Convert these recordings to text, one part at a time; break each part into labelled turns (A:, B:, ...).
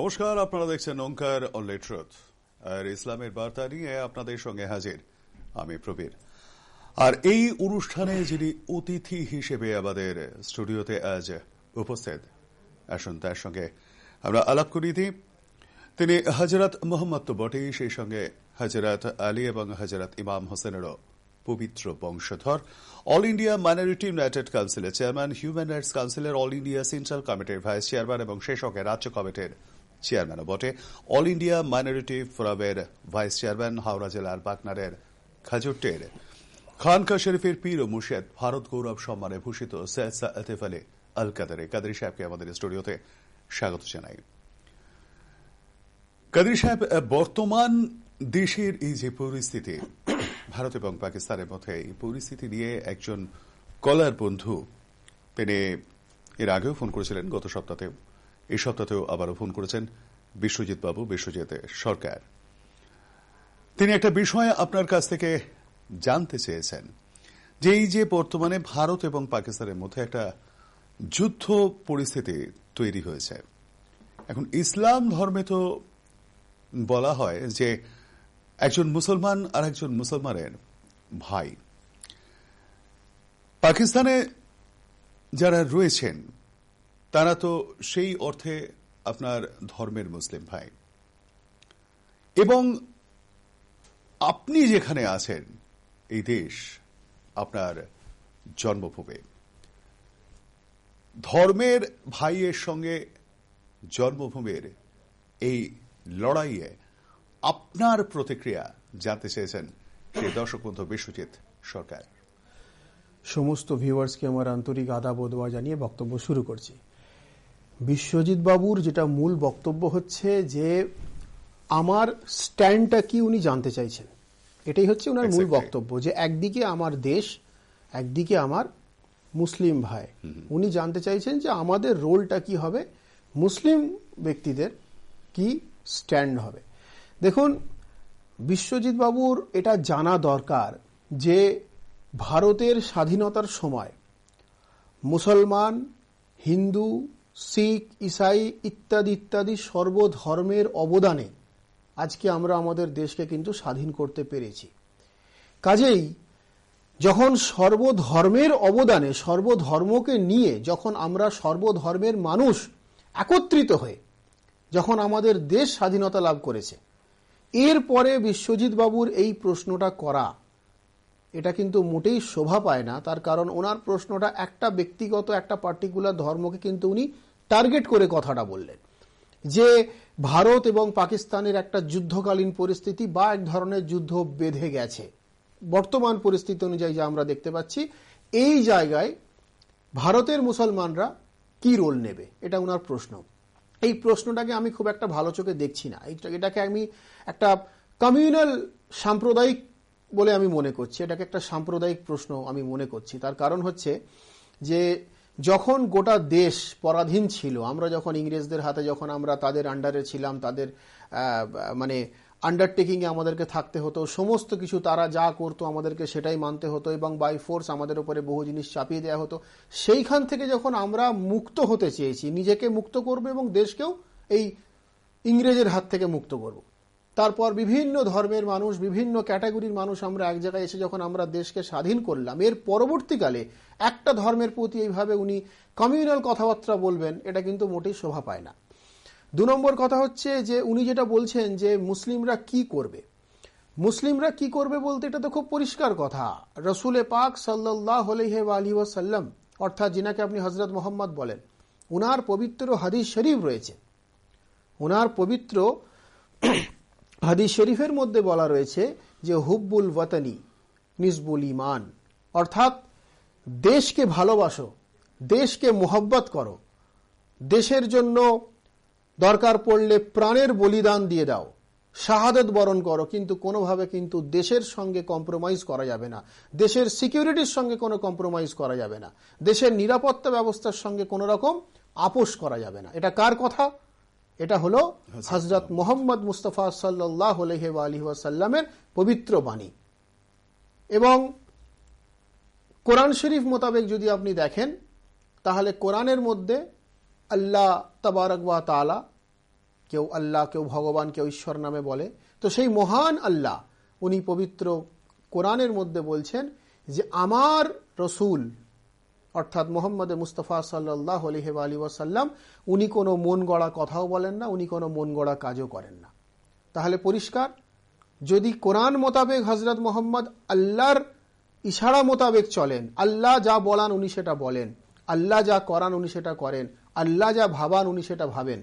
A: নমস্কার, আপনারা দেখছেন ওঙ্কার অনলি ট্রুথ আর ইসলামের বার্তা নিয়ে আপনাদের সঙ্গে হাজির আমি প্রবীর। আর এই অনুষ্ঠানে যিনি অতিথি হিসেবে আমাদের স্টুডিওতে আজ উপস্থিত, আসুন তার সঙ্গে আমরা আলাপ করিয়ে দিই। তিনি হযরত মোহাম্মদ তো বটেই, সেই সঙ্গে হযরত আলী এবং হযরত ইমাম হোসেনেরও পবিত্র বংশধর। অল ইন্ডিয়া মাইনরিটি ইউনাইটেড কাউন্সিলের চেয়ারম্যান, হিউম্যান রাইটস কাউন্সিলের অল ইন্ডিয়া সেন্ট্রাল কমিটির ভাইস চেয়ারম্যান এবং সেই সঙ্গে রাজ্য কমিটির চেয়ারম্যানও বটে। অল ইন্ডিয়া মাইনরিটি ফোরামের ভাইস চেয়ারম্যান, হাওড়া জেলার বাকনারের খাজুরটের খানকা শরীফের পীর ও মুর্শেদ, ভারত গৌরব সম্মানে ভূষিত সৈয়দ আতিফ আলী আল কাদরি সাহেবকে আমাদের স্টুডিওতে স্বাগত জানাই। কাদরি সাহেব, বর্তমান দেশের এই যে পরিস্থিতি, ভারত এবং পাকিস্তানের মধ্যে এই পরিস্থিতি নিয়ে একজন কলার বন্ধু, তিনি এর আগেও ফোন করেছিলেন, গত সপ্তাহেও, এই সপ্তাহেও আবারও ফোন করেছেন বিশ্বজিৎ বাবু, বিশ্বজিৎ সরকার। তিনি একটা বিষয় আপনার কাছ থেকে জানতে চেয়েছেন যে এই যে বর্তমানে ভারত এবং পাকিস্তানের মধ্যে একটা যুদ্ধ পরিস্থিতি তৈরি হয়েছে, এখন ইসলাম ধর্মে তো বলা হয় যে একজন মুসলমান আর একজন মুসলমানের ভাই। পাকিস্তানে যারা রয়েছেন তারা তো সেই অর্থে আপনার ধর্মের মুসলিম ভাই, এবং আপনি যেখানে আছেন এই দেশ আপনার জন্মভূমি, ধর্মের ভাইয়ের সঙ্গে জন্মভূমির এই লড়াইয়ে আপনার প্রতিক্রিয়া জানতে চেয়েছেন সেই দর্শক বন্ধু বিশ্বজিৎ সরকার।
B: সমস্ত ভিউয়ার্সকে আমার আন্তরিক আদাব ও দোয়া জানিয়ে বক্তব্য শুরু করছি। বিশ্বজিৎ বাবুর যেটা মূল বক্তব্য হচ্ছে যে আমার স্ট্যান্ডটা কি উনি জানতে চাইছেন, এটাই হচ্ছে ওনার মূল বক্তব্য, যে একদিকে আমার দেশ, একদিকে আমার মুসলিম ভাই। উনি জানতে চাইছেন যে আমাদের রোলটা কি হবে, মুসলিম ব্যক্তিদের কি স্ট্যান্ড হবে। দেখুন, বিশ্বজিৎ বাবুর এটা জানা দরকার যে ভারতের স্বাধীনতার সময় মুসলমান, হিন্দু, শিখ, ইসাই ইত্যাদি ইত্যাদি সর্বধর্মের অবদানে আজকে আমরা আমাদের দেশকে কিন্তু স্বাধীন করতে পেরেছি। কাজেই যখন সর্বধর্মের অবদানে, সর্বধর্মকে নিয়ে যখন আমরা সর্বধর্মের মানুষ একত্রিত হয়ে যখন আমাদের দেশ স্বাধীনতা লাভ করেছে, এরপরে বিশ্বজিৎ বাবুর এই প্রশ্নটা করা, এটা কিন্তু মোটেই শোভা পায় না। তার কারণ ওনার প্রশ্নটা একটা ব্যক্তিগত, একটা পার্টিকুলার ধর্মকে কিন্তু উনি টার্গেট করে কথাটা বললেন, যে ভারত এবং পাকিস্তানের একটা যুদ্ধকালীন পরিস্থিতি বা এক ধরনের যুদ্ধ বেঁধে গেছে বর্তমান পরিস্থিতি অনুযায়ী যা আমরা দেখতে পাচ্ছি। এই জায়গায় ভারতের মুসলমানরা কি রোল নেবে, এটা ওনার প্রশ্ন। এই প্রশ্নটাকে আমি খুব একটা ভালো চোখে দেখছি না। এটাকে আমি একটা কমিউনাল সাম্প্রদায়িক বলে আমি মনে করছি, এটাকে একটা সাম্প্রদায়িক প্রশ্ন আমি মনে করছি। তার কারণ হচ্ছে যে যখন গোটা দেশ পরাধীন ছিল, আমরা যখন ইংরেজদের হাতে, যখন আমরা তাদের আন্ডারে ছিলাম, তাদের মানে আন্ডারটেকিংয়ে আমাদেরকে থাকতে হতো, সমস্ত কিছু তারা যা করতো আমাদেরকে সেটাই মানতে হতো, এবং বাই ফোর্স আমাদের উপরে বহু জিনিস চাপিয়ে দেওয়া হতো। সেইখান থেকে যখন আমরা মুক্ত হতে চেয়েছি, নিজেকে মুক্ত করব এবং দেশকেও এই ইংরেজের হাত থেকে মুক্ত করব, তারপর বিভিন্ন ধর্মের মানুষ, বিভিন্ন ক্যাটাগরির মানুষ আমরা এক জায়গায় এসে যখন আমরা দেশকে স্বাধীন করলাম, এর পরবর্তীকালে একটা ধর্মের প্রতি এইভাবে উনি কমিউনাল কথাবার্তা বলবেন, এটা কিন্তু মোটেই শোভা পায় না। 2 নম্বর কথা হচ্ছে যে উনি যেটা বলছেন যে মুসলিমরা কি করবে, মুসলিমরা কি করবে বলতে এটা তো খুব পরিষ্কার কথা। রসুল পাক সাল্লাল্লাহু আলাইহি ওয়াসাল্লাম, অর্থাৎ যিনাকে আপনি হযরত মোহাম্মদ বলেন, ওনার পবিত্র হাদিস শরীফ রয়েছে। ওনার পবিত্র হাদিস শরীফের মধ্যে বলা রয়েছে যে হুব্বুল ওয়াতানি নিসবুল ঈমান, অর্থাৎ দেশকে ভালোবাসো, দেশকে মোহব্বত করো, দেশের জন্য দরকার পড়লে প্রাণের বলিদান দিয়ে দাও, শাহাদাত বরণ করো, কিন্তু কোনোভাবে কিন্তু দেশের সঙ্গে কম্প্রোমাইজ করা যাবে না, দেশের সিকিউরিটির সঙ্গে কোনো কম্প্রোমাইজ করা যাবে না, দেশের নিরাপত্তা ব্যবস্থার সঙ্গে কোনো রকম আপোষ করা যাবে না। এটা কার কথা? এটা হলো হযরত মুহাম্মদ মুস্তাফা সাল্লাল্লাহু আলাইহি ওয়াসাল্লামের পবিত্র বাণী। এবং কোরআন শরীফ মোতাবেক যদি আপনি দেখেন, তাহলে কোরআনের মধ্যে আল্লাহ তাবারক ওয়া তাআলা কেউ আল্লাহ, কেউ ভগবান, কেউ ঈশ্বর নামে বলে। তো সেই মহান আল্লাহ উনি পবিত্র কোরআনের মধ্যে বলছেন যে আমার রসুল অর্থাৎ মোহাম্মদ মুস্তাফা সাল্লাল্লাহু আলাইহি ওয়াসাল্লাম উনি কোনো মন গড়া কথাও বলেন না, উনি কোনো মন গড়া কাজও করেন না। তাহলে পরিষ্কার, যদি কোরআন মোতাবেক হযরত মোহাম্মদ আল্লাহর ইশারা মোতাবেক চলেন, আল্লাহ যা বলান উনি সেটা বলেন, আল্লাহ যা করান উনি সেটা করেন, আল্লাহ যা ভাবান উনি সেটা ভাবেন,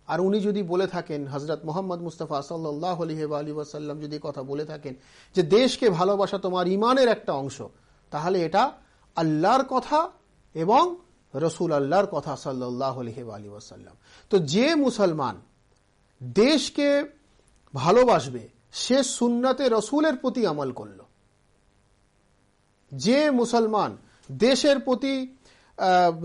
B: আর উনি যদি বলে থাকেন, হযরত মোহাম্মদ মুস্তাফা সাল্লাল্লাহু আলাইহি ওয়াসাল্লাম যদি কথা বলে থাকেন যে দেশকে ভালোবাসা তোমার ঈমানের একটা অংশ, তাহলে এটা আল্লাহর কথা এবং রসুল আল্লাহর কথা সাল্লাল্লাহু আলাইহি ওয়াসাল্লাম। তো যে মুসলমান দেশকে ভালোবাসবে সে সুন্নতে রসুলের প্রতি আমল করল, যে মুসলমান দেশের প্রতি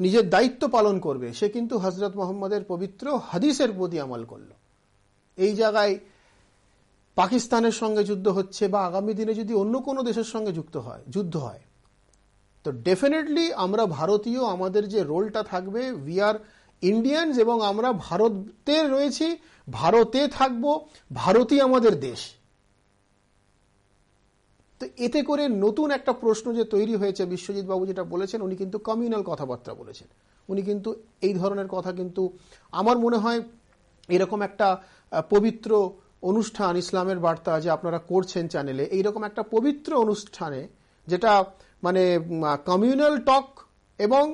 B: নিজের দায়িত্ব পালন করবে সে কিন্তু হযরত মুহাম্মদের পবিত্র হাদিসের প্রতি আমল করল। এই জায়গায় পাকিস্তানের সঙ্গে যুদ্ধ হচ্ছে বা আগামী দিনে যদি অন্য কোনো দেশের সঙ্গে যুদ্ধ হয়, তো ডেফিনেটলি আমরা ভারতীয়, আমাদের যে রোলটা থাকবে, উই আর ইন্ডিয়ানস এবং আমরা ভারতে রয়েছি, ভারতে থাকবো, ভারতই আমাদের দেশ। তো এতে করে নতুন একটা প্রশ্ন যে তৈরি হয়েছে, বিশ্বজিৎ বাবু যেটা বলেছেন, উনি কিন্তু কমিউনাল কথাবার্তা বলেছেন, উনি কিন্তু এই ধরনের কথা কিন্তু আমার মনে হয় এরকম একটা পবিত্র অনুষ্ঠান ইসলামের বার্তা যে আপনারা করছেন চ্যানেলে, এইরকম একটা পবিত্র অনুষ্ঠানে যেটা মানে কমিউনাল টক এবং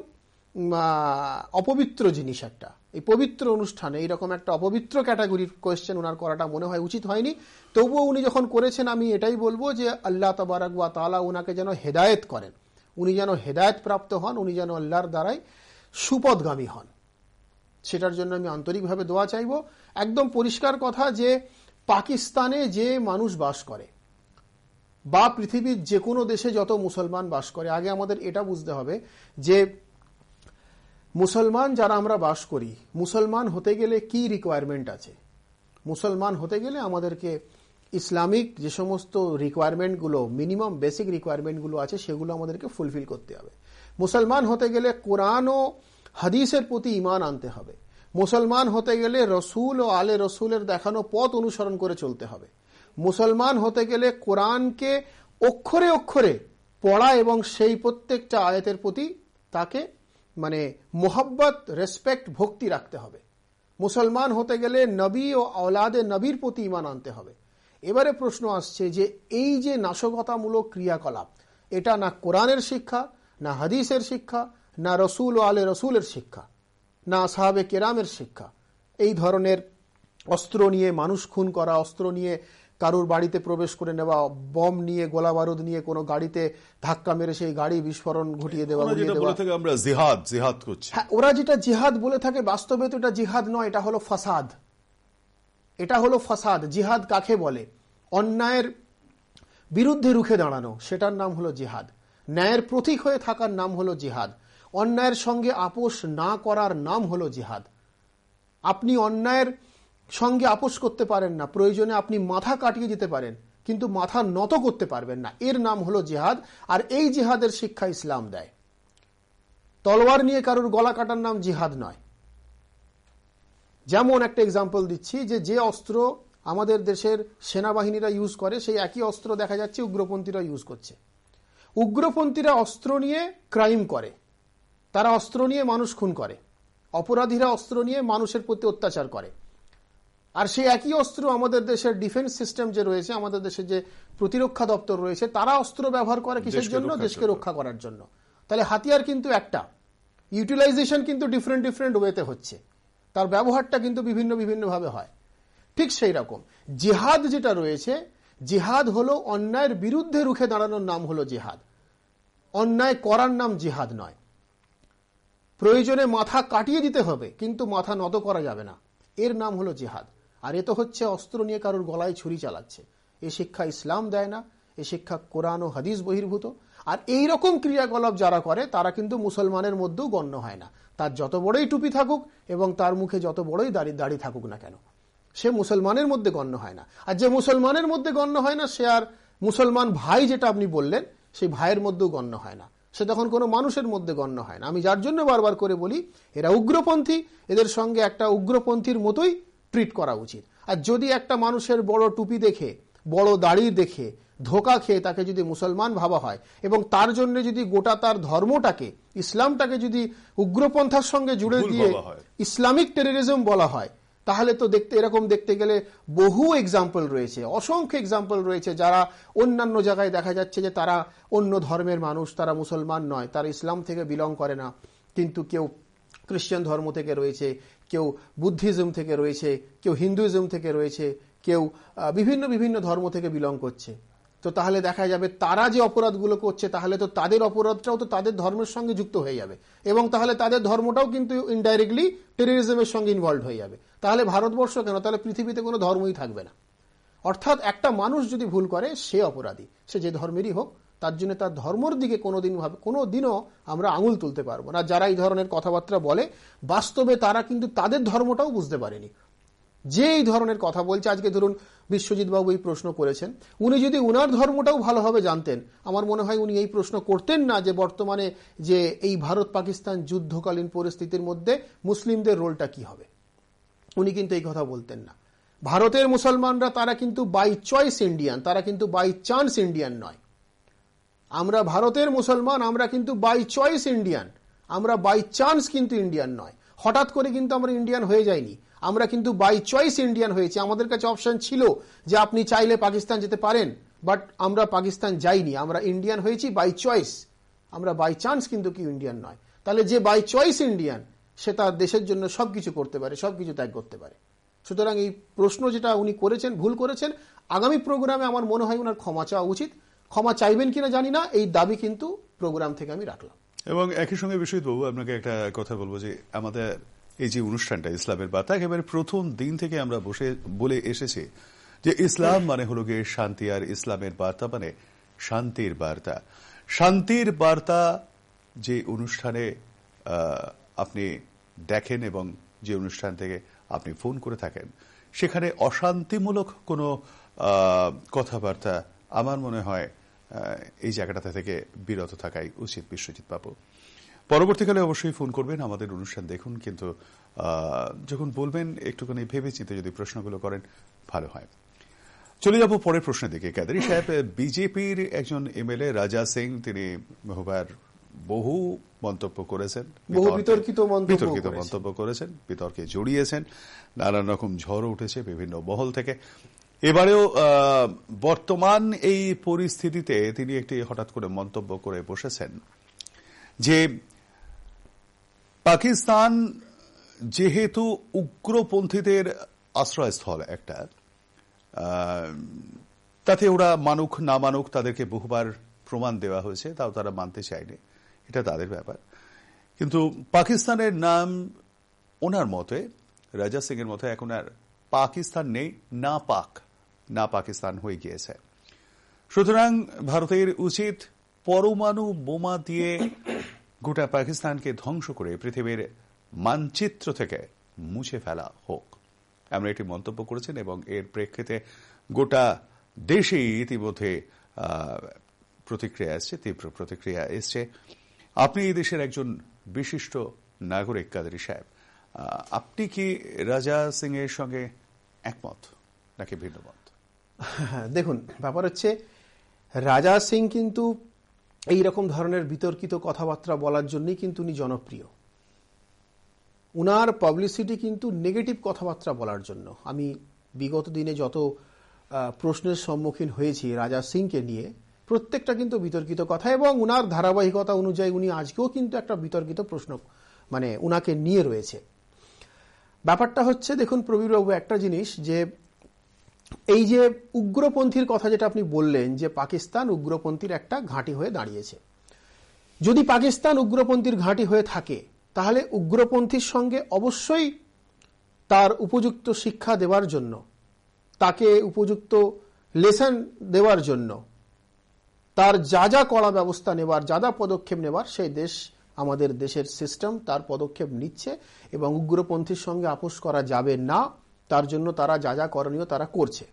B: অপবিত্র জিনিস একটা, এই পবিত্র অনুষ্ঠানে এইরকম একটা অপবিত্র ক্যাটাগরির কোয়েশ্চেন ওনার করাটা মনে হয় উচিত হয়নি। তবুও উনি যখন করেছেন আমি এটাই বলবো যে আল্লাহ তাবারাক ওয়া তাআলা ওনাকে যেন হেদায়েত করেন, উনি যেন হেদায়েত প্রাপ্ত হন, উনি যেন আল্লাহর দ্বারাই সুপথগামী হন, সেটার জন্য আমি আন্তরিকভাবে দোয়া চাইব। একদম পরিষ্কার কথা যে পাকিস্তানে যে মানুষ বাস করে বা পৃথিবীর যে কোনো দেশে যত মুসলমান বাস করে, আগে আমাদের এটা বুঝতে হবে যে মুসলমান যারা আমরা বাস করি, মুসলমান হতে গেলে কি রিকোয়ারমেন্ট আছে। মুসলমান হতে গেলে আমাদেরকে ইসলামিক যে সমস্ত রিকোয়ারমেন্টগুলো, মিনিমাম বেসিক রিকোয়ারমেন্টগুলো আছে, সেগুলো আমাদেরকে ফুলফিল করতে হবে। মুসলমান হতে গেলে কোরআন ও হাদিসের প্রতি ঈমান আনতে হবে। মুসলমান হতে গেলে রসুল ও আলে রসুলের দেখানো পথ অনুসরণ করে চলতে হবে। মুসলমান হতে গেলে কোরআনকে অক্ষরে অক্ষরে পড়া এবং সেই প্রত্যেকটা আয়াতের প্রতি তাকে মানে মোহাব্বত, রেসপেক্ট, ভক্তি রাখতে হবে। মুসলমান হতে গেলে নবী ও আওলাদে নবীর প্রতি ঈমান আনতে হবে। এবারে প্রশ্ন আসছে যে এই যে নাশকতামূলক ক্রিয়াকলাপ, এটা না কোরআনের শিক্ষা, না হাদিসের শিক্ষা, না রসুল ও আলে রসুলের শিক্ষা, না আসহাবে কেরামের শিক্ষা। এই ধরনের অস্ত্র নিয়ে মানুষ খুন করা, অস্ত্র নিয়ে কারুর বাড়িতে প্রবেশ করে নেওয়া, বম নিয়ে, গোলা বারুদ নিয়ে কোনো গাড়িতে ধাক্কা মেরে সেই গাড়ি বিস্ফোরণ ঘটিয়ে দেওয়া,
A: আমরা জিহাদ করছি।
B: হ্যাঁ, ওরা যেটা জিহাদ বলে থাকে, বাস্তবে তো এটা জিহাদ নয়, এটা হলো ফাসাদ। এটা হলো ফাসাদ। জিহাদ কাকে বলে? অন্যায়ের বিরুদ্ধে রুখে দাঁড়ানো, সেটার নাম হলো জিহাদ। ন্যায়ের প্রতীক হয়ে থাকার নাম হলো জিহাদ। অন্যায়ের সঙ্গে আপোষ না করার নাম হলো জিহাদ। আপনি অন্যায়ের সঙ্গে আপোষ করতে পারেন না, প্রয়োজনে আপনি মাথা কাটিয়ে দিতে পারেন, কিন্তু মাথা নত করতে পারবেন না, এর নাম হলো জিহাদ। আর এই জিহাদের শিক্ষা ইসলাম দেয়। তলোয়ার নিয়ে কারুর গলা কাটার নাম জিহাদ নয়। যেমন একটা এক্সাম্পল দিচ্ছি, যে অস্ত্র আমাদের দেশের সেনাবাহিনীরা ইউজ করে, সেই একই অস্ত্র দেখা যাচ্ছে উগ্রপন্থীরা ইউজ করছে। উগ্রপন্থীরা অস্ত্র নিয়ে ক্রাইম করে, তারা অস্ত্র নিয়ে মানুষ খুন করে, অপরাধীরা অস্ত্র নিয়ে মানুষের প্রতি অত্যাচার করে। আর সেই একই অস্ত্র আমাদের দেশের ডিফেন্স সিস্টেম যে রয়েছে, আমাদের দেশের যে প্রতিরক্ষা দপ্তর রয়েছে, তারা অস্ত্র ব্যবহার করে কিসের জন্য? দেশকে রক্ষা করার জন্য। তাহলে হাতিয়ার কিন্তু একটা, ইউটিলাইজেশন কিন্তু ডিফারেন্ট ওয়েতে হচ্ছে, তার ব্যবহারটা কিন্তু বিভিন্ন ভাবে হয়। ঠিক সেই রকম জিহাদ যেটা রয়েছে, জিহাদ হলো অন্যায়ের বিরুদ্ধে রুখে দাঁড়ানোর নাম হলো জিহাদ, অন্যায় করার নাম জিহাদ নয়। প্রয়োজনে মাথা কাটিয়ে দিতে হবে, কিন্তু মাথা নত করা যাবে না, এর নাম হলো জিহাদ। আর এ তো হচ্ছে অস্ত্র নিয়ে কারুর গলায় ছুরি চালাচ্ছে। এ শিক্ষা ইসলাম দেয় না, এ শিক্ষা কোরআন ও হাদিস বহির্ভূত। আর এই রকম ক্রিয়াকলাপ যারা করে তারা কিন্তু মুসলমানের মধ্যেও গণ্য হয় না। তার যত বড়ই টুপি থাকুক এবং তার মুখে যত বড়ই দাড়ি থাকুক না কেন, সে মুসলমানের মধ্যে গণ্য হয় না। আর যে মুসলমানের মধ্যে গণ্য হয় না, সে আর মুসলমান ভাই যেটা আপনি বললেন, সেই ভাইয়ের মধ্যেও গণ্য হয় না। সে তখন কোনো মানুষের মধ্যে গণ্য হয় না। আমি যার জন্য বারবার করে বলি এরা উগ্রপন্থী, এদের সঙ্গে একটা উগ্রপন্থীর মতোই ট্রিট করা উচিত। আর যদি একটা মানুষের বড় টুপি দেখে, বড় দাড়ি দেখে ধোকা খেয়ে তাকে যদি মুসলমান ভাবা হয় এবং তার জন্য যদি গোটা তার ধর্মটাকে, ইসলামটাকে যদি উগ্রপন্থার সঙ্গে জুড়ে দিয়ে ইসলামিক টেররিজম বলা হয়, তাহলে তো এরকম দেখতে গেলে বহু এক্সাম্পল রয়েছে, অসংখ্য এক্সাম্পল রয়েছে, যারা অন্যান্য জায়গায় দেখা যাচ্ছে যে তারা অন্য ধর্মের মানুষ, তারা মুসলমান নয়, তারা ইসলাম থেকে বিলং করে না, কিন্তু কেউ খ্রিস্টান ধর্ম থেকে রয়েছে, কেউ বুদ্ধিজম থেকে রয়েছে, কেউ হিন্দুইজম থেকে রয়েছে, কেউ বিভিন্ন বিভিন্ন ধর্ম থেকে বিলং করছে। তো তাহলে দেখা যাবে তারা যে অপরাধগুলো করছে, তাহলে তো তাদের অপরাধটাও তো তাদের ধর্মের সঙ্গে যুক্ত হয়ে যাবে এবং তাহলে তাদের ধর্মটাও কিন্তু ইনডাইরেক্টলি টেররিজমের সঙ্গে ইনভলভ হয়ে যাবে। তাহলে ভারতবর্ষ কেন, তাহলে পৃথিবীতে কোনো ধর্মই থাকবে না। অর্থাৎ একটা মানুষ যদি ভুল করে সে অপরাধী, সে যে ধর্মেরই হোক, তার জন্য তার ধর্মের দিকে কোনোদিনও আমরা আঙুল তুলতে পারবো না। যারা এই ধরনের কথাবার্তা বলে বাস্তবে তারা কিন্তু তাদের ধর্মটাও বুঝতে পারেনি। যে এই ধরনের কথা বলছে, আজকে ধরুন বিশ্বজিৎ বাবু এই প্রশ্ন করেছেন, উনি যদি উনার ধর্মটাও ভালোভাবে জানতেন, আমার মনে হয় উনি এই প্রশ্ন করতেন না যে বর্তমানে যে এই ভারত পাকিস্তান যুদ্ধকালীন পরিস্থিতির মধ্যে মুসলিমদের রোলটা কি হবে, উনি কিন্তু এই কথা বলতেন না। ভারতের মুসলমানরা তারা কিন্তু বাই চয়েস ইন্ডিয়ান, তারা কিন্তু বাই চান্স ইন্ডিয়ান নয়। আমরা ভারতের মুসলমান, আমরা কিন্তু বাই চয়েস ইন্ডিয়ান, আমরা বাই চান্স কিন্তু ইন্ডিয়ান নয়। হঠাৎ করে কিন্তু আমরা ইন্ডিয়ান হয়ে যাইনি, আমরা কিন্তু বাই চয়েস ইন্ডিয়ান হয়েছি। আমাদের কাছে অপশন ছিল যে আপনি চাইলে পাকিস্তান যেতে পারেন, বাট আমরা পাকিস্তান যাইনি, আমরা ইন্ডিয়ান হয়েছি বাই চয়েস, আমরা বাই চান্স কিন্তু কি ইন্ডিয়ান নয়। তাহলে যে বাই চয়েস ইন্ডিয়ান সে তার দেশের জন্য সবকিছু করতে পারে, সবকিছু ত্যাগ করতে পারে। সুতরাং এই প্রশ্ন যেটা উনি করেছেন, ভুল করেছেন। আগামী প্রোগ্রামে আমার মনে হয় ওনার ক্ষমা চাওয়া উচিত। ক্ষমা চাইবেন কিনা জানি না, এই দাবি কিন্তু প্রোগ্রাম থেকে আমি রাখলাম।
A: এবং একই সঙ্গে বিশ্বজিৎ বাবু, আপনাকে একটা কথা বলবো যে আমাদের এই যে অনুষ্ঠানটা ইসলামের বার্তা, একেবারে প্রথম দিন থেকে আমরা বলে এসেছি যে ইসলাম মানে হলো গিয়ে শান্তি, আর ইসলামের বার্তা মানে শান্তির বার্তা। শান্তির বার্তা যে অনুষ্ঠানে আপনি দেখেন এবং যে অনুষ্ঠান থেকে আপনি ফোন করে থাকেন, সেখানে অশান্তিমূলক কোনো কথাবার্তা আমার মনে হয় এই জায়গাটা থেকে বিরত থাকাই উচিত বিশ্বজিৎ বাবু। পরবর্তীকালে অবশ্যই ফোন করবেন, আমাদের অনুষ্ঠান দেখুন, কিন্তু যখন বলবেন একটুখানি ভেবে চিন্তে যদি প্রশ্নগুলো করেন ভালো হয়। চলে যাব পরের প্রশ্নের দিকে। কাদেরী সাহেব, বিজেপির একজন এমএলএ রাজা সিং, তিনি বহু মন্তব্য করেছেন, বিতর্কিত মন্তব্য করেছেন, বিতর্কে জড়িয়েছেন, নানান রকম ঝড় উঠেছে বিভিন্ন মহল থেকে। এবারেও বর্তমান এই পরিস্থিতিতে তিনি একটি হঠাৎ করে মন্তব্য করে বসেছেন যে পাকিস্তান যেহেতু উগ্রপন্থীদের আশ্রয়স্থল একটা, তাতে ওরা মানুক না মানুক, তাদেরকে বহুবার প্রমাণ দেওয়া হয়েছে, তাও তারা মানতে চায়নি, এটা তাদের ব্যাপার। কিন্তু পাকিস্তানের নাম ওনার মতে, রাজা সিং এর মতে, এখন আর পাকিস্তান নেই, না পাকিস্তান হয়ে গিয়েছে। সুতরাং ভারতের উচিত পরমাণু বোমা দিয়ে গোটা পাকিস্তানকে ধ্বংস করে পৃথিবীর মানচিত্র থেকে মুছে ফেলা হোক, আমরা একটি মন্তব্য করেছেন এবং এর প্রেক্ষিতে গোটা দেশেই ইতিমধ্যে প্রতিক্রিয়া এসছে, তীব্র প্রতিক্রিয়া এসছে। আপনি এই দেশের একজন বিশিষ্ট নাগরিক কাদেরী সাহেব, আপনি কি রাজা সিং এর সঙ্গে একমত নাকি ভিন্ন মত?
B: দেখুন, ব্যাপার হচ্ছে রাজা সিং কিন্তু এই রকম ধরনের বিতর্কিত কথাবার্তা বলার জন্যই কিন্তু উনি জনপ্রিয়। উনার পাবলিসিটি কিন্তু নেগেটিভ কথাবার্তা বলার জন্য। আমি বিগত দিনে যত প্রশ্নের সম্মুখীন হয়েছি রাজা সিংকে নিয়ে, প্রত্যেকটা কিন্তু বিতর্কিত কথা, এবং উনার ধারাবাহিকতা অনুযায়ী উনি আজকেও কিন্তু একটা বিতর্কিত প্রশ্ন উনাকে নিয়ে রয়েছে। ব্যাপারটা হচ্ছে, দেখুন প্রবীরবাবু, একটা জিনিস, যে এই যে উগ্রপন্থীর কথা যেটা আপনি বললেন, যে পাকিস্তান উগ্রপন্থীর একটা ঘাঁটি হয়ে দাঁড়িয়েছে, যদি পাকিস্তান উগ্রপন্থীর ঘাঁটি হয়ে থাকে তাহলে উগ্রপন্থীর সঙ্গে অবশ্যই তার উপযুক্ত শিক্ষা দেওয়ার জন্য, তাকে উপযুক্ত লেসন দেওয়ার জন্য, তার যা যা কড়া ব্যবস্থা নেবার, যা যা পদক্ষেপ নেবার, সেই দেশ, আমাদের দেশের সিস্টেম তার পদক্ষেপ নিচ্ছে এবং উগ্রপন্থীর সঙ্গে আপোষ করা যাবে না, তার জন্য তারা যা যা করণীয় তারা করছে।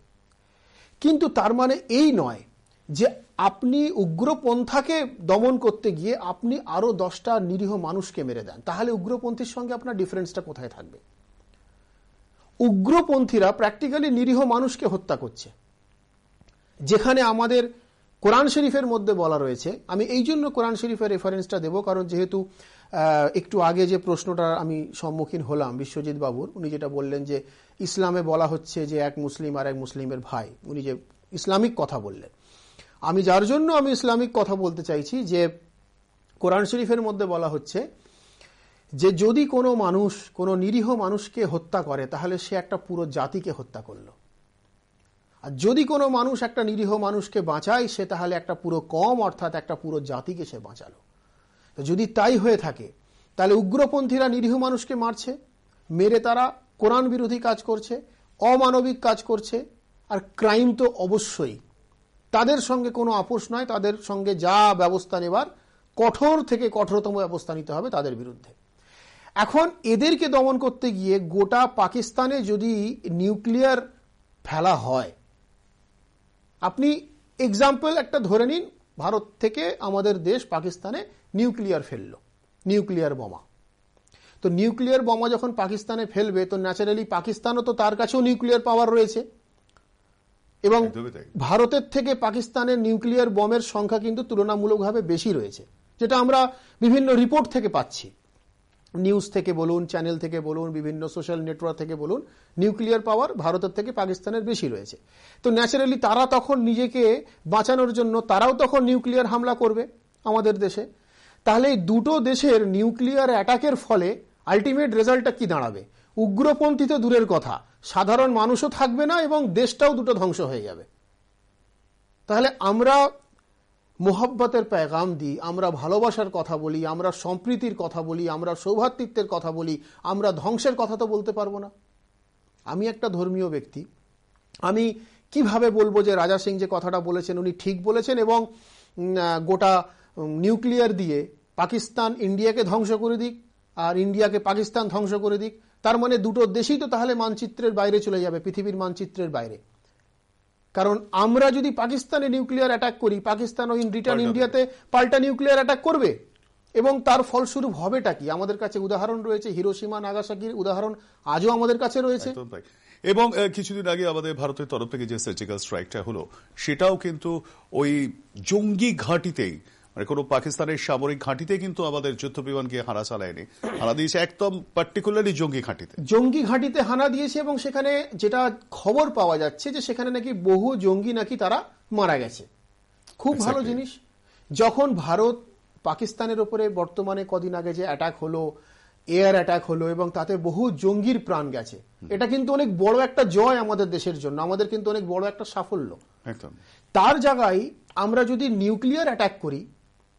B: কিন্তু তার মানে এই নয় যে আপনি উগ্রপন্থাকে দমন করতে গিয়ে আপনি আরো 10টা নিরীহ মানুষকে মেরে দেন, তাহলে উগ্রপন্থীর সঙ্গে আপনার ডিফারেন্সটা কোথায় থাকবে? উগ্রপন্থীরা প্র্যাকটিক্যালি নিরীহ মানুষকে হত্যা করছে, যেখানে আমাদের কোরআন শরীফের মধ্যে বলা রয়েছে। আমি এই জন্য কোরআন শরীফের রেফারেন্সটা দেব, কারণ যেহেতু একটু আগে যে প্রশ্নটা আমি সম্মুখীন হলাম বিশ্বজিৎ বাবুর, উনি যেটা বললেন যে ইসলামে বলা হচ্ছে যে এক মুসলিম আর এক মুসলিমের ভাই, উনি যে ইসলামিক কথা বললেন, আমি যার জন্য আমি ইসলামিক কথা বলতে চাইছি যে কোরআন শরীফের মধ্যে বলা হচ্ছে যে যদি কোনো মানুষ কোনো নিরীহ মানুষকে হত্যা করে তাহলে সে একটা পুরো জাতিকে হত্যা করলো, আর যদি কোনো মানুষ একটা নিরীহ মানুষকে বাঁচায় সে তাহলে একটা পুরো কম অর্থাৎ একটা পুরো জাতিকে সে বাঁচালো। তো যদি তাই হয়ে থাকে তাহলে উগ্রপন্থীরা নিরীহ মানুষকে মারছে, মেরে তারা কোরআন বিরোধী কাজ করছে, অমানবিক কাজ করছে, আর ক্রাইম তো অবশ্যই। তাদের সঙ্গে কোনো আপোষ নয়, তাদের সঙ্গে যা ব্যবস্থা নেবার কঠোর থেকে কঠোরতম ব্যবস্থা নিতে হবে তাদের বিরুদ্ধে। এখন এদেরকে দমন করতে গিয়ে গোটা পাকিস্তানে যদি নিউক্লিয়ার ফেলা হয়, আপনি এক্সাম্পল একটা ধরে নিন, ভারত থেকে আমাদের দেশ পাকিস্তানে নিউক্লিয়ার ফেলল, নিউক্লিয়ার বোমা। তো নিউক্লিয়ার বোমা যখন পাকিস্তানে ফেলবে তো ন্যাচারালি পাকিস্তানও তো তার কাছেও নিউক্লিয়ার পাওয়ার রয়েছে, এবং ভারতের থেকে পাকিস্তানের নিউক্লিয়ার বোমের সংখ্যা কিন্তু তুলনামূলকভাবে বেশি রয়েছে, যেটা আমরা বিভিন্ন রিপোর্ট থেকে পাচ্ছি, নিউজ থেকে বলুন, চ্যানেল থেকে বলুন, বিভিন্ন সোশ্যাল নেটওয়ার্ক থেকে বলুন, নিউক্লিয়ার পাওয়ার ভারতের থেকে পাকিস্তানের বেশি রয়েছে। তো ন্যাচারালি তারা তখন নিজেকে বাঁচানোর জন্য তারাও তখন নিউক্লিয়ার হামলা করবে আমাদের দেশে। তাহলে এই দুটো দেশের নিউক্লিয়ার অ্যাটাকের ফলে আলটিমেট রেজাল্টটা কি দাঁড়াবে? উগ্রপন্থী তো দূরের কথা, সাধারণ মানুষও থাকবে না এবং দেশটাও দুটো ধ্বংস হয়ে যাবে। তাহলে আমরা মোহাব্বতের পেগাম দিই, আমরা ভালোবাসার কথা বলি, আমরা সম্প্রীতির কথা বলি, আমরা সৌভ্রাতৃত্বের কথা বলি, আমরা ধ্বংসের কথা তো বলতে পারবো না। আমি একটা ধর্মীয় ব্যক্তি, আমি কিভাবে বলবো যে রাজা সিং যে কথাটা বলেছেন উনি ঠিক বলেছেন এবং গোটা নিউক্লিয়ার দিয়ে পাকিস্তান ইন্ডিয়াকে ধ্বংস করে দিক আর ইন্ডিয়াকে পাকিস্তান ধ্বংস করে দিক? তার মানে দুটো দেশই তো তাহলে মানচিত্রের বাইরে চলে যাবে, পৃথিবীর মানচিত্রের বাইরে। কারণ আমরা যদি পাকিস্তানে নিউক্লিয়ার অ্যাটাক করি, পাকিস্তান ওই রিটার্ন ইন্ডিয়াতে পাল্টা নিউক্লিয়ার অ্যাটাক করবে, এবং তার ফলস্বরূপ হবেটা কি? আমাদের কাছে উদাহরণ রয়েছে, হিরোশিমা নাগাসাকির উদাহরণ আজও আমাদের কাছে রয়েছে।
A: এবং কিছুদিন আগে আমাদের ভারতের তরফ থেকে যে সার্জিক্যাল স্ট্রাইকটা হলো সেটাও কিন্তু ওই জঙ্গি ঘাঁটিতেই, মানে কোনো পাকিস্তানের সামরিক ঘাঁটিতে কিন্তু আমাদের যুদ্ধ বিমান গিয়ে হানা চালায়নি, হানা দিয়েছে একদম পার্টিকুলারলি জঙ্গি ঘাঁটিতে। জঙ্গি ঘাঁটিতে হানা দিয়েছে এবং সেখানে যেটা খবর পাওয়া যাচ্ছে যে সেখানে নাকি বহু জঙ্গি নাকি তারা মারা গেছে। খুব ভালো জিনিস। যখন ভারত পাকিস্তানের উপরে বর্তমানে কদিন আগে যে অ্যাটাক হলো, এয়ার অ্যাটাক হলো এবং তাতে বহু জঙ্গির প্রাণ গেছে, এটা কিন্তু অনেক বড় একটা জয় আমাদের দেশের জন্য, আমাদের কিন্তু অনেক বড় একটা সাফল্য। তার জায়গায় আমরা যদি নিউক্লিয়ার অ্যাটাক করি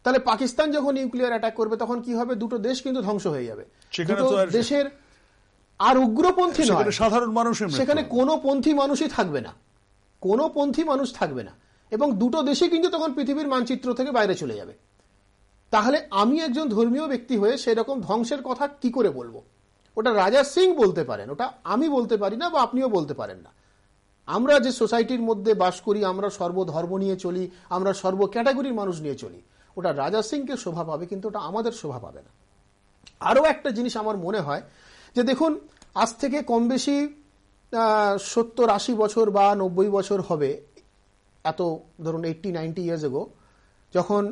A: তাহলে পাকিস্তান যখন নিউক্লিয়ার অ্যাটাক করবে তখন কি হবে? দুটো দেশ কিন্তু ধ্বংস হয়ে যাবে। দেশের আর উগ্রপন্থী নয়, সাধারণ মানুষ, সেখানে কোনো পন্থী মানুষই থাকবে না, কোনো পন্থী মানুষ থাকবে না, এবং দুটো দেশই কিন্তু তখন পৃথিবীর মানচিত্র থেকে বাইরে চলে যাবে। তাহলে আমি একজন ধর্মীয় ব্যক্তি হয়ে সেরকম ধ্বংসের কথা কি করে বলবো? ওটা রাজা সিং বলতে পারেন, ওটা আমি বলতে পারি না বা আপনিও বলতে পারেন না। আমরা যে সোসাইটির মধ্যে বাস করি, আমরা সর্বধর্ম নিয়ে চলি, আমরা সর্ব ক্যাটাগরির মানুষ নিয়ে চলি, ওটা রাজা সিংকে শোভা পাবে কিন্তু ওটা আমাদের শোভা পাবে না। আরও একটা জিনিস আমার মনে হয় যে দেখুন, আজ থেকে কম বেশি 70-80 বছর বা 90 বছর হবে, এত ধরুন 80-90 ইয়ার্স এগো, যখন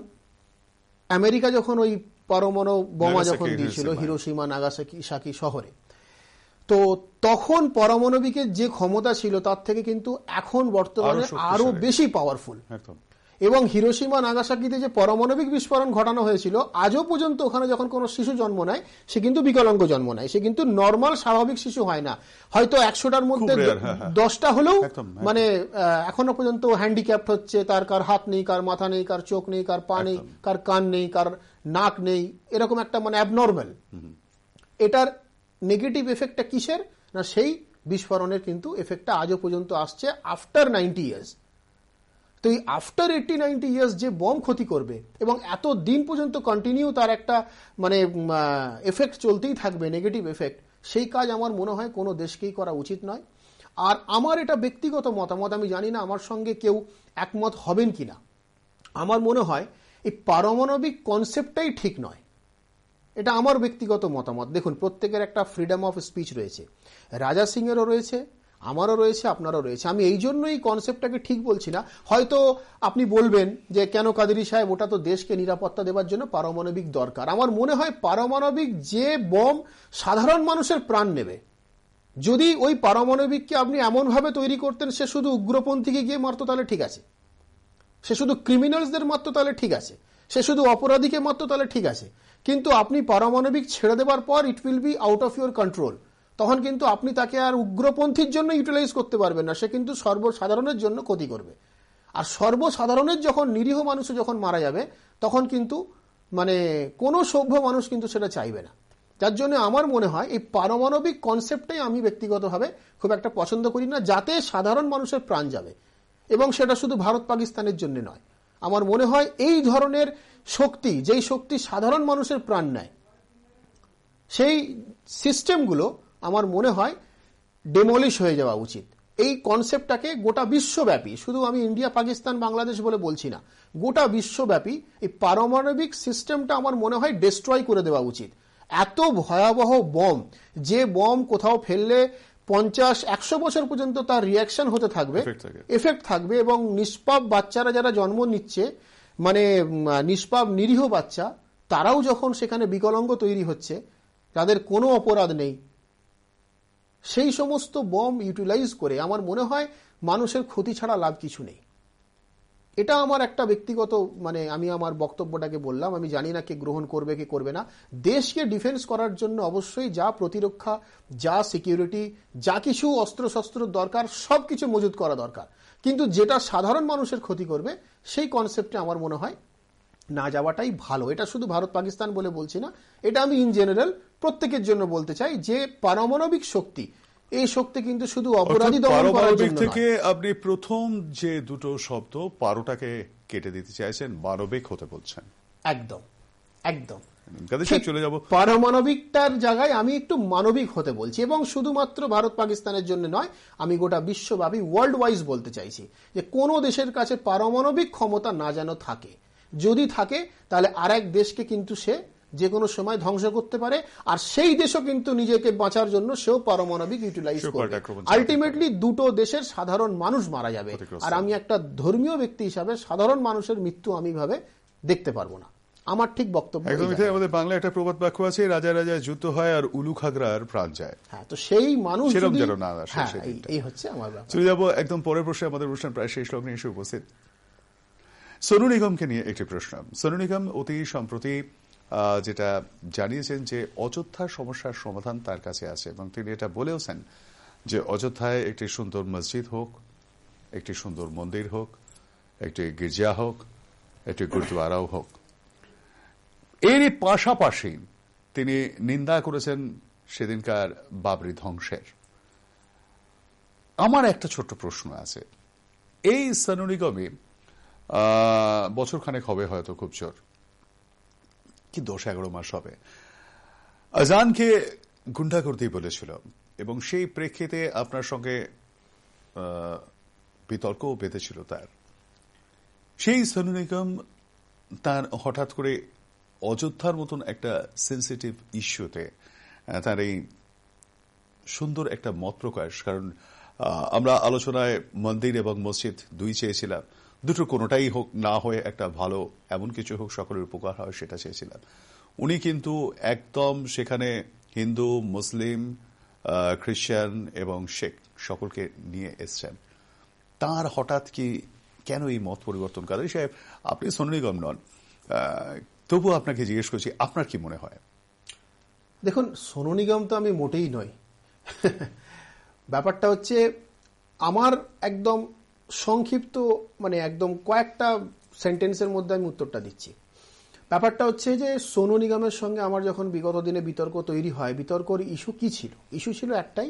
A: আমেরিকা যখন ওই পরমাণু বোমা যখন দিয়েছিল হিরোশিমা নাগাসাকি শহরে, তো তখন পারমাণবিকের যে ক্ষমতা ছিল তার থেকে কিন্তু এখন বর্তমানে আরো বেশি পাওয়ারফুল। এবং হিরোশিমা নাগাসাকিতে যে পারমাণবিক বিস্ফোরণ ঘটানো হয়েছিল, আজও পর্যন্ত ওখানে যখন কোনো শিশু জন্ম নেয় সে কিন্তু বিকলাঙ্গ জন্ম নেয়, সে কিন্তু নর্মাল স্বাভাবিক শিশু হয় না। হয়তো 100টার মধ্যে 10টা হলেও মানে এখনো পর্যন্ত হ্যান্ডিক্যাপ্ট হচ্ছে, তার কার হাত নেই, কার মাথা নেই, কার চোখ নেই, কার পা নেই, কার কান নেই, কার নাক নেই, এরকম একটা মানে অ্যাবনর্মাল। এটার নেগেটিভ এফেক্টটা কিসের? না সেই বিস্ফোরণের কিন্তু এফেক্টটা আজও পর্যন্ত আসছে আফটার 90 ইয়ার্স। তো এই আফটার 80-90 ইয়ার্স যে বম ক্ষতি করবে এবং এত দিন পর্যন্ত কন্টিনিউ তার একটা মানে এফেক্ট চলতেই থাকবে, নেগেটিভ এফেক্ট, সেই কাজ আমার মনে হয় কোনো দেশকেই করা উচিত নয়। আর আমার এটা ব্যক্তিগত মতামত, আমি জানি না আমার সঙ্গে কেউ একমত হবেন কিনা,
B: আমার মনে হয় এই পারমাণবিক কনসেপ্টটাই ঠিক নয়। এটা আমার ব্যক্তিগত মতামত। দেখুন, প্রত্যেকের একটা ফ্রিডম অফ স্পিচ রয়েছে, রাজা সিংয়েরও রয়েছে, আমারও রয়েছে, আপনারও রয়েছে। আমি এই জন্যই এই কনসেপ্টটাকে ঠিক বলছি না। হয়তো আপনি বলবেন যে কেন কাদেরী সাহেব, ওটা তো দেশকে নিরাপত্তা দেওয়ার জন্য পারমাণবিক দরকার। আমার মনে হয় পারমাণবিক যে বম সাধারণ মানুষের প্রাণ নেবে, যদি ওই পারমাণবিককে আপনি এমনভাবে তৈরি করতেন সে শুধু উগ্রপন্থীকে গিয়ে মারতো, তাহলে ঠিক আছে। সে শুধু ক্রিমিনালসদের মারতো, তাহলে ঠিক আছে। সে শুধু অপরাধীকে মারতো, তাহলে ঠিক আছে। কিন্তু আপনি পারমাণবিক ছেড়ে দেওয়ার পর it will be out of your control. তখন কিন্তু আপনি তাকে আর উগ্রপন্থীর জন্য ইউটিলাইজ করতে পারবেন না, সে কিন্তু সর্বসাধারণের জন্য ক্ষতি করবে। আর সর্বসাধারণের যখন, নিরীহ মানুষ যখন মারা যাবে, তখন কিন্তু মানে কোনো সভ্য মানুষ কিন্তু সেটা চাইবে না। যার জন্য আমার মনে হয় এই পারমাণবিক কনসেপ্টটাই আমি ব্যক্তিগতভাবে খুব একটা পছন্দ করি না, যাতে সাধারণ মানুষের প্রাণ যাবে। এবং সেটা শুধু ভারত পাকিস্তানের জন্য নয়। আমার মনে হয় এই ধরনের শক্তি, যেই শক্তি সাধারণ মানুষের প্রাণ নেয়, সেই সিস্টেমগুলো আমার মনে হয় ডেমলিশ হয়ে যাওয়া উচিত। এই কনসেপ্টটাকে গোটা বিশ্বব্যাপী, শুধু আমি ইন্ডিয়া, পাকিস্তান, বাংলাদেশ বলে বলছি না, গোটা বিশ্বব্যাপী এই পারমাণবিক সিস্টেমটা আমার মনে হয় ডিস্ট্রয় করে দেওয়া উচিত। এত ভয়াবহ বম, যে বম কোথাও ফেললে 50-100 বছর পর্যন্ত তার রিয়াকশন হতে থাকবে, এফেক্ট থাকবে, এবং নিষ্পাপ বাচ্চারা যারা জন্ম নিচ্ছে, মানে নিষ্পাপ নিরীহ বাচ্চা, তারাও যখন সেখানে বিকলাঙ্গ তৈরি হচ্ছে, তাদের কোনো অপরাধ নেই, সেই সমস্ত বম ইউটিলাইজ করে আমার মনে হয় মানুষের ক্ষতি ছাড়া লাভ কিছু নেই। এটা আমার একটা ব্যক্তিগত, মানে আমি আমার বক্তব্যটাকে বললাম। আমি জানি না কে গ্রহণ করবে কি করবে না। দেশকে ডিফেন্স করার জন্য অবশ্যই যা প্রতিরক্ষা, যা সিকিউরিটি, যা কিছু অস্ত্রশস্ত্র দরকার, সব কিছু মজুত করা দরকার। কিন্তু যেটা সাধারণ মানুষের ক্ষতি করবে, সেই কনসেপ্টে আমার মনে হয় না যাওয়াটাই ভালো। এটা শুধু ভারত পাকিস্তান বলে বলছি না, এটা আমি ইন জেনারেল প্রত্যেকের জন্য বলতে চাই যে পারমাণবিক শক্তি, এই শক্তি কিন্তু শুধু অপরাধী দমন করার জন্য
A: থেকে আপনি প্রথম যে দুটো শব্দ পারোটাকে কেটে দিতে চাইছেন, মানবিক হতে বলছেন।
B: একদম একদম
A: চলে যাব
B: পারমাণবিকটার জায়গায় আমি একটু মানবিক হতে বলছি, এবং শুধুমাত্র ভারত পাকিস্তানের জন্য নয়, আমি গোটা বিশ্বব্যাপী ওয়ার্ল্ড ওয়াইজ বলতে চাইছি যে কোনো দেশের কাছে পারমাণবিক ক্ষমতা না যেন থাকে। যদি থাকে তাহলে আরেক দেশকে কিন্তু সে যে কোনো সময় ধ্বংস করতে পারে, আর সেই দেশও কিন্তু নিজেকে বাঁচার জন্য সেও পারমাণবিক ইউটিলাইজ করবে। আলটিমেটলি দুটো দেশের সাধারণ মানুষ মারা যাবে। আর আমি একটা ধর্মীয় ব্যক্তি হিসাবে সাধারণ মানুষের মৃত্যু আমি ভাবে দেখতে পারবো না। আমার ঠিক বক্তব্য।
A: আমাদের বাংলায় একটা প্রবাদ বাক্য আছে, রাজা রাজা যুদ্ধ হয় আর উলু খাগড়ার প্রাণ যায়।
B: হ্যাঁ, তো সেই মানুষ
A: এই হচ্ছে আমার ব্যাপার। চলে যাবো একদম পরের প্রশ্নে। আমাদের অনুষ্ঠান প্রায় শেষ লগ্নে এসে উপস্থিত। সোনু নিগমকে নিয়ে একটি প্রশ্ন। সোনু নিগম অতি সম্প্রতি যেটা জানিয়েছেন যে অযোধ্যার সমস্যার সমাধান তার কাছে আছে, এবং তিনি এটা বলেওছেন যে অযোধ্যায় একটি সুন্দর মসজিদ হোক, একটি সুন্দর মন্দির হোক, একটি গির্জা হোক, একটি গুরুদ্বারাও হোক। এরই পাশাপাশি তিনি নিন্দা করেছেন সেদিনকার বাবরি ধ্বংসের। আমার একটা ছোট্ট প্রশ্ন আছে, এই সোনু নিগমই বছরখানেক হবে হয়তো, খুব জোর কি 10-11 মাস হবে, আজানকে গুন্ডাগর্দি বলেছিল, এবং সেই প্রেক্ষিতে আপনার সঙ্গে বিতর্কও বেঁধেছিল তার। সেই সোনু নিগম তার হঠাৎ করে অযোধ্যার মতন একটা সেন্সিটিভ ইস্যুতে তার এই সুন্দর একটা মত প্রকাশ, কারণ আমরা আলোচনায় মন্দির এবং মসজিদ দুই চেয়েছিলাম, দুটো কোনোটাই হোক না হয়ে একটা ভালো এমন কিছু হোক, সকলের উপকার হয়, সেটা চেয়েছিলাম। উনি কিন্তু একদম সেখানে হিন্দু, মুসলিম, খ্রিস্টান এবং শেখ সকলকে নিয়ে এসছেন। তার হঠাৎ কি কেন এই মত পরিবর্তন? কাদের সাহেব, আপনি সোনু নিগম নন, তবু আপনাকে জিজ্ঞেস করছি, আপনার কি মনে হয়?
B: দেখুন, সোনু নিগম তো আমি মোটেই নই। ব্যাপারটা হচ্ছে, আমার একদম সংক্ষিপ্ত, মানে একদম কয়েকটা সেন্টেন্সের মধ্যে আমি উত্তরটা দিচ্ছি। ব্যাপারটা হচ্ছে যে সোনু নিগমের সঙ্গে আমার যখন বিগত দিনে বিতর্ক তৈরি হয়, বিতর্কর ইস্যু কি ছিল? ইস্যু ছিল একটাই,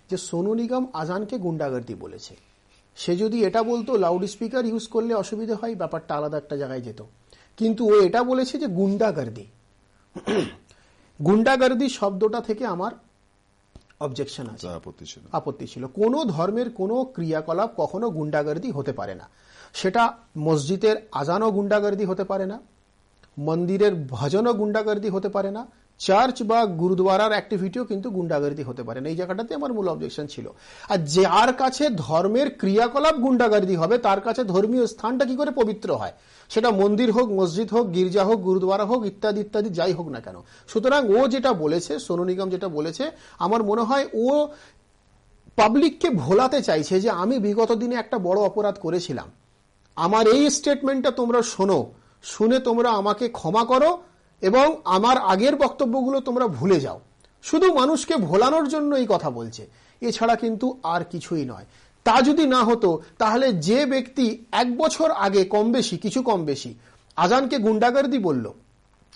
B: যে সোনু নিগম আজানকে গুন্ডাগর্দি বলেছে। সে যদি এটা বলতো লাউড স্পিকার ইউজ করলে অসুবিধা হয়, ব্যাপারটা আলাদা একটা জায়গায় যেত। কিন্তু ও এটা বলেছে যে গুন্ডাগর্দি। গুন্ডাগর্দি শব্দটা থেকে আমার অবজেকশন আছে,
A: আপত্তি
B: ছিল। কোনো ধর্মের কোনো ক্রিয়াকলাপ কখনো গুন্ডাগর্দি হতে পারে না। সেটা মসজিদের আজানও গুন্ডাগর্দি হতে পারে না, মন্দিরের ভজনও গুন্ডাগর্দি হতে পারে না, চার্চ বা গুরুদ্বারার অ্যাক্টিভিটিও কিন্তু গুন্ডাগর্দি হতে পারে না। এই জায়গাটাতে আমার মূল অবজেকশন ছিল। আর যার কাছে ধর্মের ক্রিয়াকলাপ গুন্ডাগর্দি হবে তার কাছে ধর্মীয় স্থানটা কি করে পবিত্র হয়? সেটা মন্দির হোক, মসজিদ হোক, গির্জা হোক, গুরুদ্বারা হোক, ইত্যাদি ইত্যাদি যাই হোক না কেন। সুতরাং ও যেটা বলেছে, সোনু নিগম যেটা বলেছে, আমার মনে হয় ও পাবলিককে ভোলাতে চাইছে যে আমি বিগত দিনে একটা বড় অপরাধ করেছিলাম, আমার এই স্টেটমেন্টটা তোমরা শোনো, শুনে তোমরা আমাকে ক্ষমা করো এবং আমার আগের বক্তব্যগুলো তোমরা ভুলে যাও। শুধু মানুষকে ভোলানোর জন্য এই কথা বলছে, এছাড়া কিন্তু আর কিছুই নয়। তা যদি না হতো তাহলে যে ব্যক্তি 1 বছর আগে কিছু কম বেশি আজানকে গুন্ডাগর্দি বলল,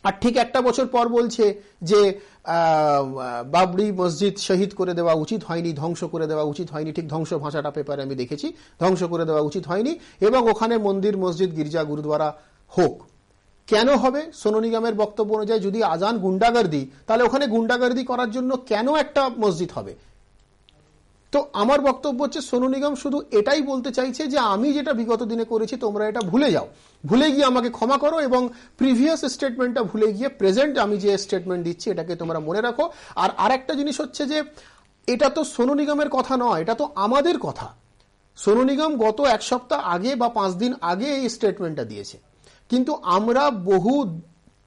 B: আর ঠিক 1 বছর পর বলছে যে বাবরি মসজিদ শহীদ করে দেওয়া উচিত হয়নি, ধ্বংস করে দেওয়া উচিত হয়নি, ঠিক ধ্বংস ভাষাটা পেপারে আমি দেখেছি, ধ্বংস করে দেওয়া উচিত হয়নি, এবং ওখানে মন্দির, মসজিদ, গির্জা, গুরুদ্বারা হোক। কেন হবে? সোনু নিগমের বক্তব্য অনুযায়ী যদি আজান গুন্ডাগর্দি, তাহলে ওখানে গুন্ডাগর্দি করার জন্য কেন একটা মসজিদ হবে? তো আমার বক্তব্য হচ্ছে সোনু নিগম শুধু এটাই বলতে চাইছে যে আমি যেটা বিগত দিনে করেছি তোমরা এটা ভুলে যাও, ভুলে গিয়ে আমাকে ক্ষমা করো, এবং প্রিভিয়াস স্টেটমেন্টটা ভুলে গিয়ে প্রেজেন্ট আমি যে স্টেটমেন্ট দিচ্ছি এটাকে তোমরা মনে রাখো। আর আরেকটা জিনিস হচ্ছে যে এটা তো সোনু নিগমের কথা নয়, এটা তো আমাদের কথা। সোনু নিগম গত 1 সপ্তাহ আগে বা 5 দিন আগে এই স্টেটমেন্টটা দিয়েছে, কিন্তু আমরা বহু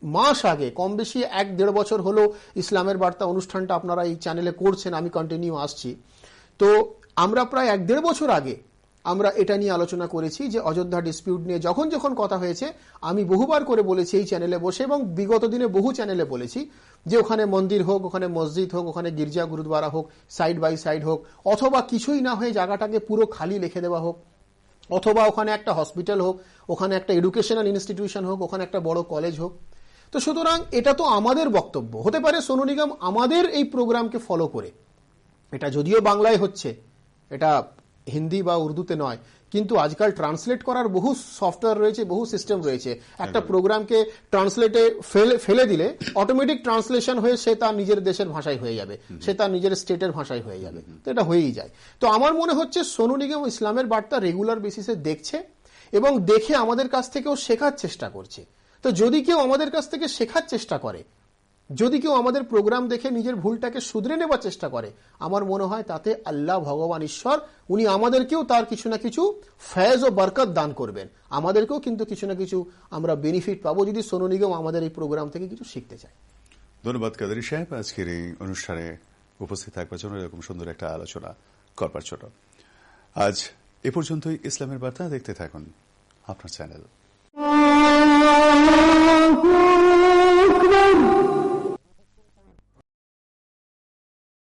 B: মাস আগে, কম বেশি 1-1.5 বছর হলো ইসলামের বার্তা অনুষ্ঠানটা আপনারা এই চ্যানেলে করছেন, আমি কন্টিনিউ আসছি। তো আমরা প্রায় 1-1.5 বছর আগে আমরা এটা নিয়ে আলোচনা করেছি যে অযোধ্যা ডিসপিউট নিয়ে যখন যখন কথা হয়েছে আমি বহুবার করে বলেছি এই চ্যানেলে বসে, এবং বিগত দিনে বহু চ্যানেলে বলেছি যে ওখানে মন্দির হোক, ওখানে মসজিদ হোক, ওখানে গির্জা গুরুদ্বারা হোক, সাইড বাই সাইড হোক, অথবা কিছুই না হয়ে জায়গাটাকে পুরো খালি লিখে দেওয়া হোক, অথবা ওখানে একটা হসপিটাল হোক, ওখানে একটা এডুকেশনাল ইনস্টিটিউশন হোক, ওখানে একটা বড় কলেজ হোক। তো সুতরাং এটা তো আমাদের বক্তব্য। হতে পারে সোনু নিগম আমাদের এই প্রোগ্রামকে ফলো করে, এটা যদিও বাংলায় হচ্ছে, এটা হিন্দি বা উর্দুতে নয়, কিন্তু আজকাল ট্রান্সলেট করার বহু সফটওয়্যার রয়েছে, বহু সিস্টেম রয়েছে। একটা প্রোগ্রামকে ট্রান্সলেটে ফেলে দিলে অটোমেটিক ট্রান্সলেশন হয়ে সে তার নিজের দেশের ভাষায় হয়ে যাবে, সে তার নিজের স্টেটের ভাষায় হয়ে যাবে। তো এটা হয়েই যায়। তো আমার মনে হচ্ছে সোনু নিগম ইসলামের বার্তা রেগুলার বেসিসে দেখছে এবং দেখে আমাদের কাছ থেকেও শেখার চেষ্টা করছে। তো যদি কেউ আমাদের কাছ থেকে শেখার চেষ্টা করে, যদি কেউ আমাদের প্রোগ্রাম দেখে নিজের ভুলটাকে শুধরে নেবার চেষ্টা করে, আমার মনে হয় তাতে আল্লাহ ভগবান ঈশ্বর উনি আমাদেরকেও তার কিছু না কিছু ফয়েজ ও বরকত দান করবেন, আমাদেরকেও কিন্তু কিছু না কিছু আমরা বেনিফিট পাবো যদি সোনু নিগম আমাদের এই প্রোগ্রাম থেকে কিছু শিখতে চায়।
A: ধন্যবাদ কাদেরী সাহেব আজকের এই অনুষ্ঠানে উপস্থিত থাকবার জন্য, এরকম সুন্দর একটা আলোচনা করবার জন্য। আজ এ পর্যন্তই। ইসলামের বার্তা দেখতে থাকুন আপনার চ্যানেল।